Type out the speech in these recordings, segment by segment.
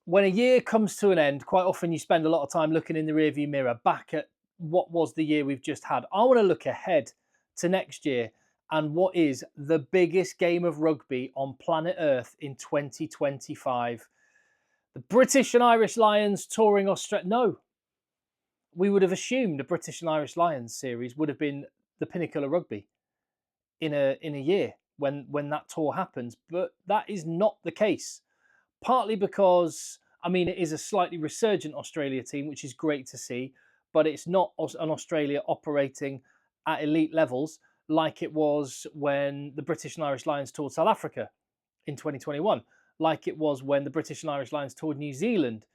when a year comes to an end, quite often you spend a lot of time looking in the rearview mirror back at what was the year we've just had. I want to look ahead to next year and what is the biggest game of rugby on planet Earth in 2025. The British and Irish Lions touring Australia. No, we would have assumed the British and Irish Lions series would have been the pinnacle of rugby in a year when that tour happens, but that is not the case. Partly because, I mean, it is a slightly resurgent Australia team, which is great to see, but it's not an Australia operating at elite levels like it was when the British and Irish Lions toured South Africa in 2021, like it was when the British and Irish Lions toured New Zealand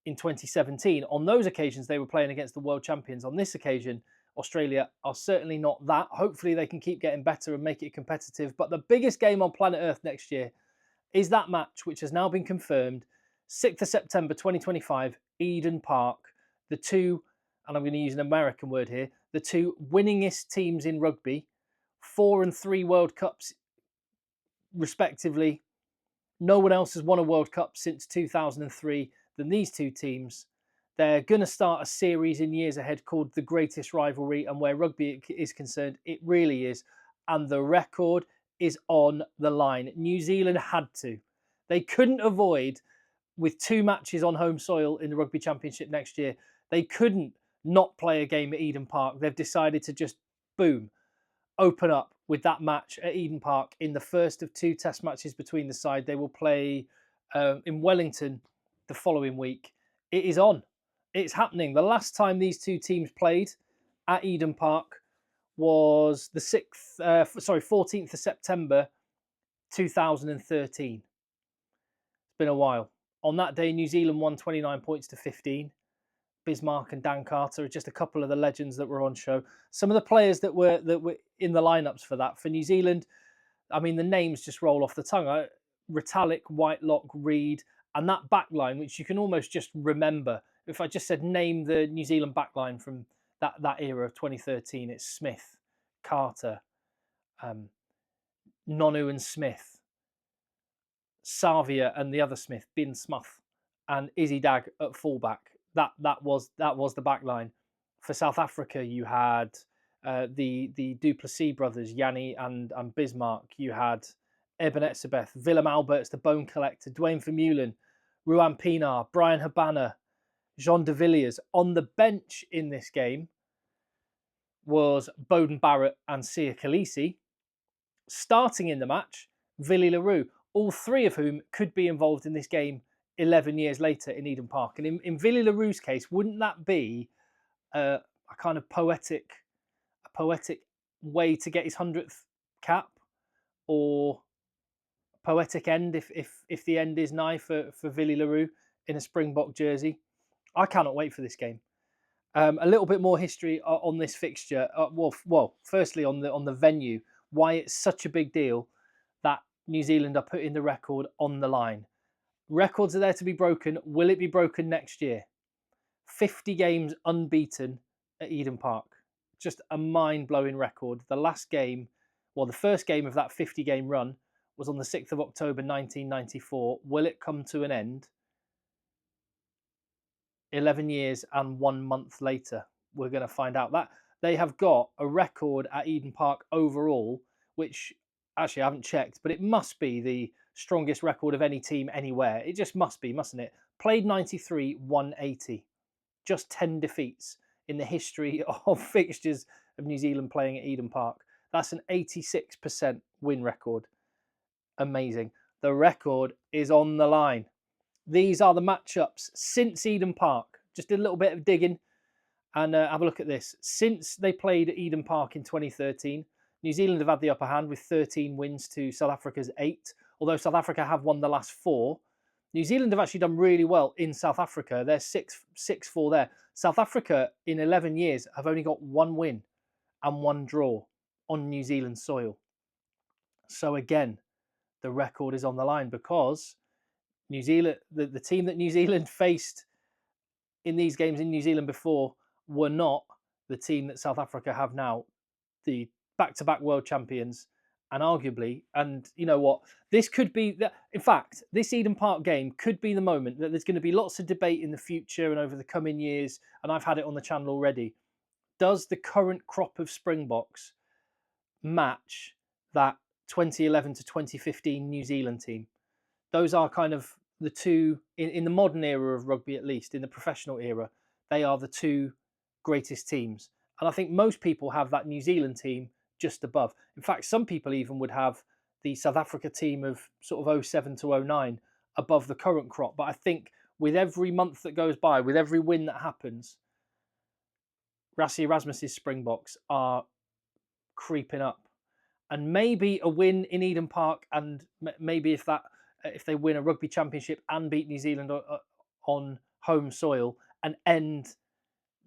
in 2017. On those occasions, they were playing against the world champions. On this occasion, Australia are certainly not that. Hopefully, they can keep getting better and make it competitive. But the biggest game on planet Earth next year is that match, which has now been confirmed, 6th of September 2025, Eden Park. The two, and I'm going to use an American word here, the two winningest teams in rugby, 4 and 3 World Cups respectively. No one else has won a World Cup since 2003 than these two teams. They're going to start a series in years ahead called The Greatest Rivalry, and where rugby is concerned, it really is. And the record is on the line. New Zealand had to. They couldn't avoid, with 2 matches on home soil in the Rugby Championship next year, they couldn't not play a game at Eden Park. They've decided to just, boom, open up with that match at Eden Park in the first of 2 test matches between the side. They will play in Wellington the following week. It is on. It's happening. The last time these two teams played at Eden Park was the 14th of September 2013. It's been a while. On that day, New Zealand won 29 points to 15. Bismarck and Dan Carter are just a couple of the legends that were on show. Some of the players that were in the lineups for that. For New Zealand, I mean, the names just roll off the tongue. Retallick, Whitelock, Reid, and that back line, which you can almost just remember. If I just said name the New Zealand back line from that era of 2013, it's Smith, Carter, Nonu and Smith, Savia and the other Smith, Bin Smith, and Izzy Dag at fullback. That was the back line. For South Africa, you had the Duplessis brothers, Yanni and Bismarck. You had Eben Etzebeth, Willem Alberts, the Bone Collector, Dwayne Vermeulen, Ruan Pinar, Brian Habana, Jean de Villiers. On the bench in this game was Bowden Barrett and Sia Khaleesi. Starting in the match, Villy LaRue, all 3 of whom could be involved in this game 11 years later in Eden Park. And in Villy LaRue's case, wouldn't that be a kind of poetic way to get his 100th cap, or poetic end if the end is nigh for Villy LaRue in a Springbok jersey? I cannot wait for this game. A little bit more history on this fixture. Well, firstly on the venue, why it's such a big deal that New Zealand are putting the record on the line. Records are there to be broken. Will it be broken next year? 50 games unbeaten at Eden Park. Just a mind-blowing record. The first game of that 50-game run was on the 6th of October 1994. Will it come to an end 11 years and 1 month later? We're going to find out. That they have got a record at Eden Park overall, which actually I haven't checked, but it must be the strongest record of any team anywhere. It just must be, mustn't it? Played 93, won 80. Just 10 defeats in the history of fixtures of New Zealand playing at Eden Park. That's an 86% win record. Amazing. The record is on the line. These are the matchups since Eden Park. Just did a little bit of digging and have a look at this. Since they played at Eden Park in 2013, New Zealand have had the upper hand with 13 wins to South Africa's 8. Although South Africa have won the last 4. New Zealand have actually done really well in South Africa. They're 6-4 there. South Africa in 11 years have only got 1 win and 1 draw on New Zealand soil. So again, the record is on the line because New Zealand, the team that New Zealand faced in these games in New Zealand before were not the team that South Africa have now. The back-to-back world champions And arguably, and you know what, this could be, in fact, this Eden Park game could be the moment that there's going to be lots of debate in the future and over the coming years, and I've had it on the channel already. Does the current crop of Springboks match that 2011 to 2015 New Zealand team? Those are kind of the two, in the modern era of rugby, at least in the professional era, they are the two greatest teams. And I think most people have that New Zealand team just above. In fact, some people even would have the South Africa team of sort of 07 to 09 above the current crop. But I think with every month that goes by, with every win that happens, Rassie Erasmus's Springboks are creeping up. And maybe a win in Eden Park, and maybe if they win a rugby championship and beat New Zealand on home soil and end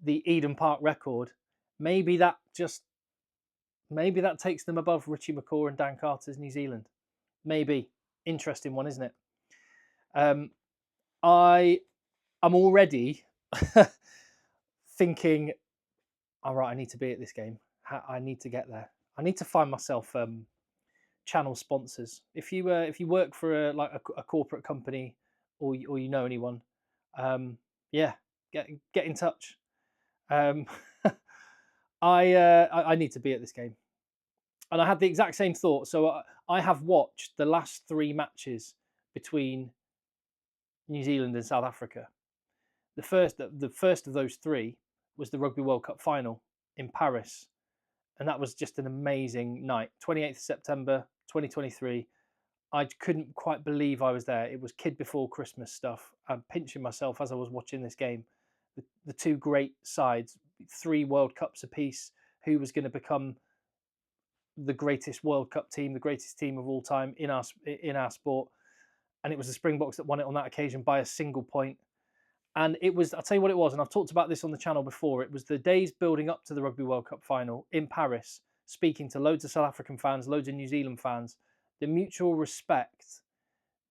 the Eden Park record, maybe that takes them above Richie McCaw and Dan Carter's New Zealand. Maybe. Interesting one, isn't it? I am already thinking, all right, I need to be at this game. I need to get there. I need to find myself channel sponsors. If you work for a corporate company, or you know anyone, yeah, get in touch. I need to be at this game, and I had the exact same thought. So I have watched the last 3 matches between New Zealand and South Africa. The first of those 3 was the Rugby World Cup final in Paris. And that was just an amazing night. 28th September 2023. I couldn't quite believe I was there. It was kid before Christmas stuff. I'm pinching myself as I was watching this game. The 2 great sides, 3 World Cups apiece. Who was going to become the greatest World Cup team, the greatest team of all time in our sport? And it was the Springboks that won it on that occasion by a single point. And it was, I'll tell you what it was, and I've talked about this on the channel before, it was the days building up to the Rugby World Cup final in Paris, speaking to loads of South African fans, loads of New Zealand fans, the mutual respect,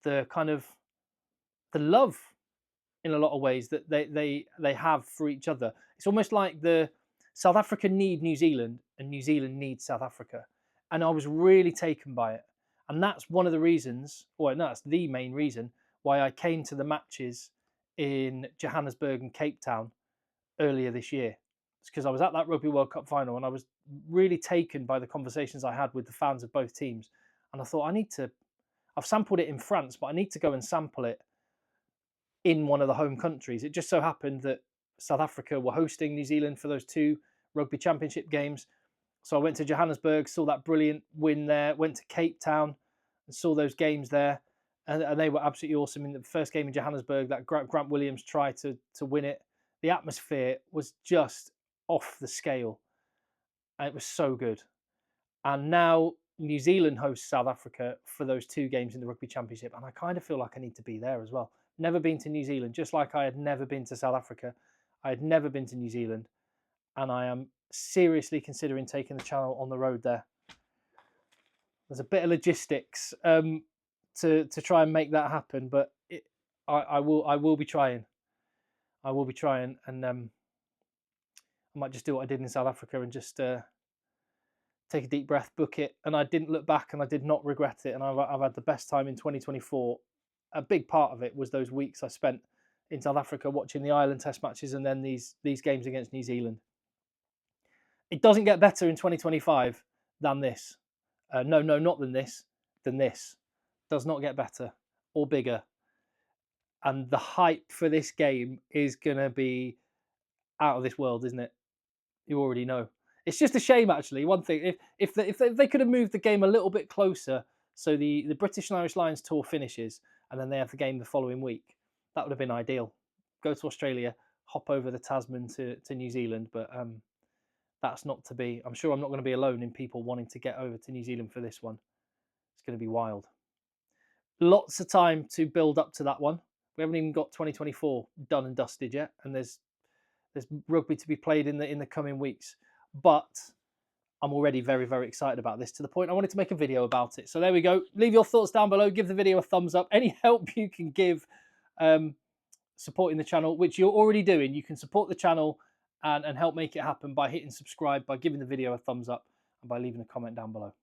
the kind of, the love in a lot of ways that they have for each other. It's almost like the South Africa need New Zealand and New Zealand needs South Africa. And I was really taken by it. And that's one of the reasons, or no, that's the main reason why I came to the matches in Johannesburg and Cape Town earlier this year. It's because I was at that Rugby World Cup final and I was really taken by the conversations I had with the fans of both teams. And I thought, I've sampled it in France, but I need to go and sample it in one of the home countries. It just so happened that South Africa were hosting New Zealand for those 2 Rugby Championship games. So I went to Johannesburg, saw that brilliant win there, went to Cape Town and saw those games there. And they were absolutely awesome. In the first game in Johannesburg, that Grant Williams tried to win it. The atmosphere was just off the scale. And it was so good. And now New Zealand hosts South Africa for those 2 games in the Rugby Championship. And I kind of feel like I need to be there as well. Never been to New Zealand, just like I had never been to South Africa. I had never been to New Zealand. And I am seriously considering taking the channel on the road there. There's a bit of logistics to try and make that happen, but I will be trying. I will be trying, and I might just do what I did in South Africa and just take a deep breath, book it. And I didn't look back, and I did not regret it. And I've had the best time in 2024. A big part of it was those weeks I spent in South Africa watching the Ireland Test matches, and then these games against New Zealand. It doesn't get better in 2025 than this. No, not than this. Than this. Does not get better or bigger. And the hype for this game is going to be out of this world, isn't it? You already know. It's just a shame, actually. One thing, if they could have moved the game a little bit closer, so the British and Irish Lions tour finishes, and then they have the game the following week, that would have been ideal. Go to Australia, hop over the Tasman to New Zealand, but that's not to be. I'm sure I'm not going to be alone in people wanting to get over to New Zealand for this one. It's going to be wild. Lots of time to build up to that one. We haven't even got 2024 done and dusted yet, and there's rugby to be played in the coming weeks. But I'm already very, very excited about this, to the point I wanted to make a video about it. So there we go. Leave your thoughts down below. Give the video a thumbs up. Any help you can give supporting the channel, which you're already doing. You can support the channel and help make it happen by hitting subscribe, by giving the video a thumbs up, and by leaving a comment down below.